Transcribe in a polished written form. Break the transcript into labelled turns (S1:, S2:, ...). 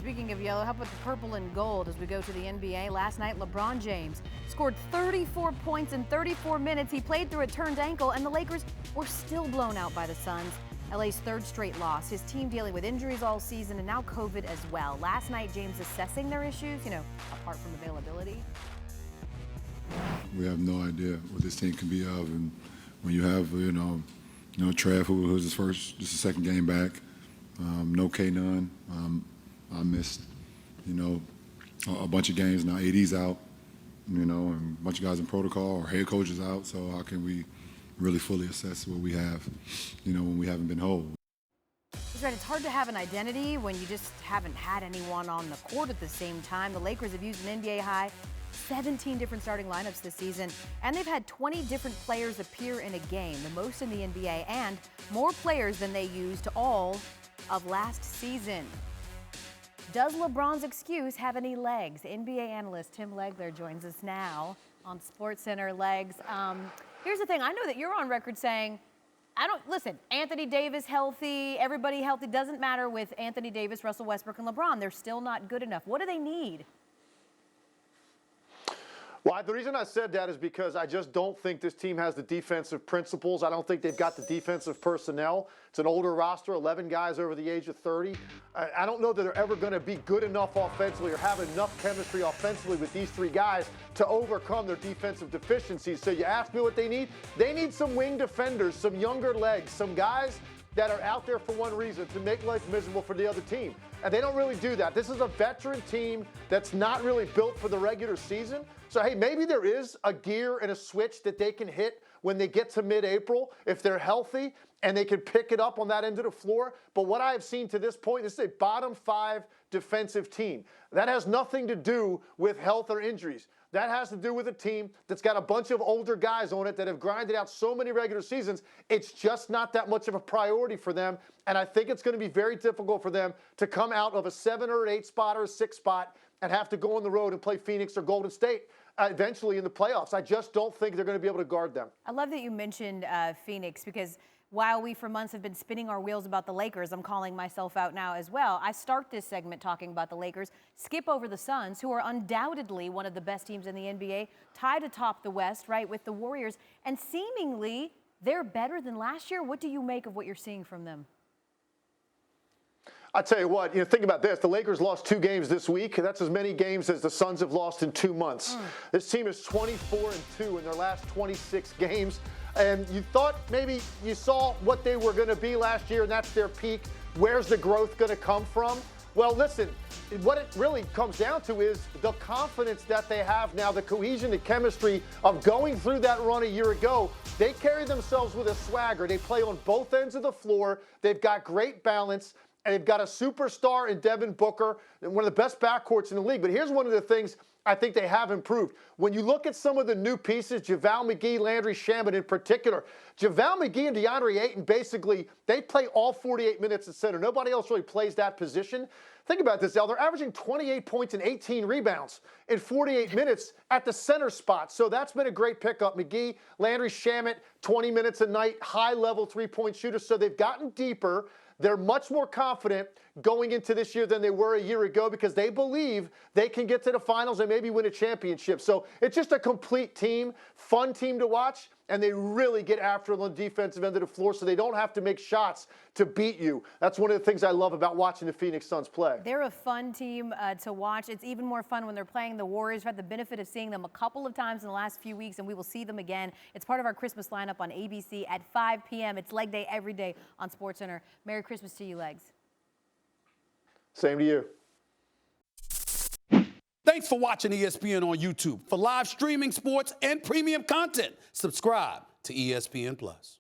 S1: Speaking of yellow, how about the purple and gold as we go to the NBA? Last night, LeBron James scored 34 points in 34 minutes. He played through a turned ankle, and the Lakers were still blown out by the Suns. LA's third straight loss. His team dealing with injuries all season and now COVID as well. Last night, James assessing their issues, apart from availability.
S2: We have no idea what this team can be of, and when you have, Trav, who was just his second game back, no K-Nunn. I missed, a bunch of games. Now AD's out, and a bunch of guys in protocol. Our head coach is out, so how can we really fully assess what we have, when we haven't been whole?
S1: That's right. It's hard to have an identity when you just haven't had anyone on the court at the same time. The Lakers have used an NBA high 17 different starting lineups this season, and they've had 20 different players appear in a game, the most in the NBA, and more players than they used all of last season. Does LeBron's excuse have any legs? NBA analyst Tim Legler joins us now on SportsCenter. Legs. Here's the thing. I know that you're on record saying, listen, Anthony Davis healthy, everybody healthy, doesn't matter with Anthony Davis, Russell Westbrook, and LeBron. They're still not good enough. What do they need?
S3: Well, the reason I said that is because I just don't think this team has the defensive principles. I don't think they've got the defensive personnel. It's an older roster, 11 guys over the age of 30. I don't know that they're ever going to be good enough offensively or have enough chemistry offensively with these three guys to overcome their defensive deficiencies. So you ask me what they need? They need some wing defenders, some younger legs, some guys that are out there for one reason, to make life miserable for the other team. And they don't really do that. This is a veteran team that's not really built for the regular season. So, hey, maybe there is a gear and a switch that they can hit when they get to mid-April if they're healthy and they can pick it up on that end of the floor. But what I have seen to this point, this is a bottom five defensive team. That has nothing to do with health or injuries. That has to do with a team that's got a bunch of older guys on it that have grinded out so many regular seasons. It's just not that much of a priority for them. And I think it's going to be very difficult for them to come out of a 7 or 8 spot or a 6 spot and have to go on the road and play Phoenix or Golden State eventually in the playoffs. I just don't think they're going to be able to guard them.
S1: I love that you mentioned Phoenix, because while we for months have been spinning our wheels about the Lakers, I'm calling myself out now as well. I start this segment talking about the Lakers, skip over the Suns, who are undoubtedly one of the best teams in the NBA, tied atop the West, right, with the Warriors, and seemingly they're better than last year. What do you make of what you're seeing from them?
S3: I tell you what, think about this. The Lakers lost 2 games this week. That's as many games as the Suns have lost in 2 months. This team is 24-2 in their last 26 games. And you thought maybe you saw what they were going to be last year, and that's their peak. Where's the growth going to come from? Well, listen, what it really comes down to is the confidence that they have now, the cohesion, the chemistry of going through that run a year ago. They carry themselves with a swagger. They play on both ends of the floor. They've got great balance. And they've got a superstar in Devin Booker, one of the best backcourts in the league. But here's one of the things I think they have improved. When you look at some of the new pieces, JaVale McGee, Landry Shamet in particular, JaVale McGee and DeAndre Ayton, basically, they play all 48 minutes at center. Nobody else really plays that position. Think about this, Al. They're averaging 28 points and 18 rebounds in 48 minutes at the center spot. So that's been a great pickup. McGee, Landry Shamet, 20 minutes a night, high-level three-point shooters. So they've gotten deeper. They're much more confident going into this year than they were a year ago because they believe they can get to the finals and maybe win a championship. So it's just a complete team, fun team to watch, and they really get after it on the defensive end of the floor so they don't have to make shots to beat you. That's one of the things I love about watching the Phoenix Suns play.
S1: They're a fun team to watch. It's even more fun when they're playing the Warriors. We've had the benefit of seeing them a couple of times in the last few weeks, and we will see them again. It's part of our Christmas lineup on ABC at 5 p.m. It's leg day every day on SportsCenter. Merry Christmas to you, Legs.
S3: Same to you.
S4: Thanks for watching ESPN on YouTube. For live streaming sports and premium content, subscribe to ESPN+.